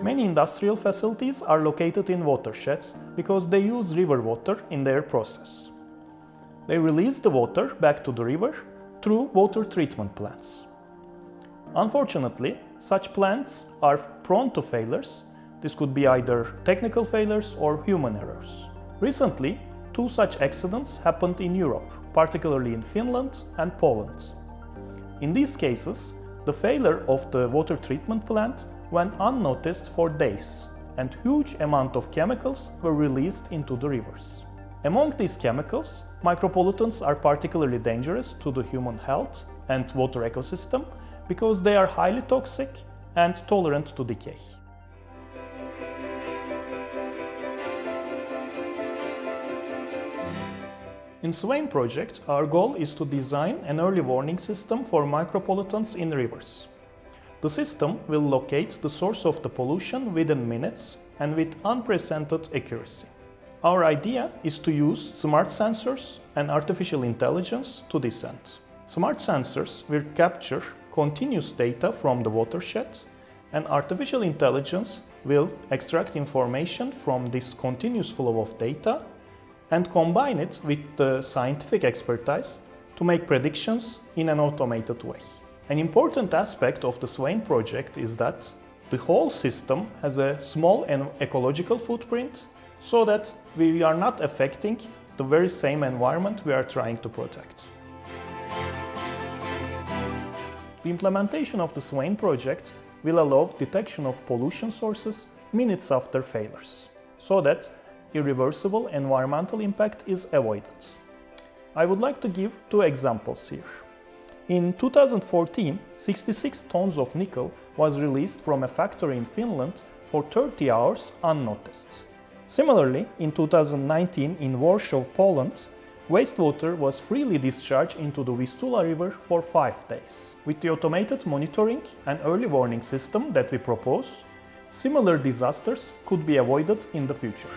Many industrial facilities are located in watersheds because they use river water in their process. They release the water back to the river through water treatment plants. Unfortunately, such plants are prone to failures. This could be either technical failures or human errors. Recently, 2 such accidents happened in Europe, particularly in Finland and Poland. In these cases, the failure of the water treatment plant went unnoticed for days, and huge amounts of chemicals were released into the rivers. Among these chemicals, micropollutants are particularly dangerous to the human health and water ecosystem because they are highly toxic and tolerant to decay. In Swain project, our goal is to design an early warning system for micropollutants in rivers. The system will locate the source of the pollution within minutes and with unprecedented accuracy. Our idea is to use smart sensors and artificial intelligence to this end. Smart sensors will capture continuous data from the watershed, and artificial intelligence will extract information from this continuous flow of data and combine it with the scientific expertise to make predictions in an automated way. An important aspect of the Swain project is that the whole system has a small and ecological footprint so that we are not affecting the very same environment we are trying to protect. The implementation of the Swain project will allow detection of pollution sources minutes after failures, so that irreversible environmental impact is avoided. I would like to give 2 examples here. In 2014, 66 tons of nickel was released from a factory in Finland for 30 hours unnoticed. Similarly, in 2019 in Warsaw, Poland, wastewater was freely discharged into the Vistula River for 5 days. With the automated monitoring and early warning system that we propose, similar disasters could be avoided in the future.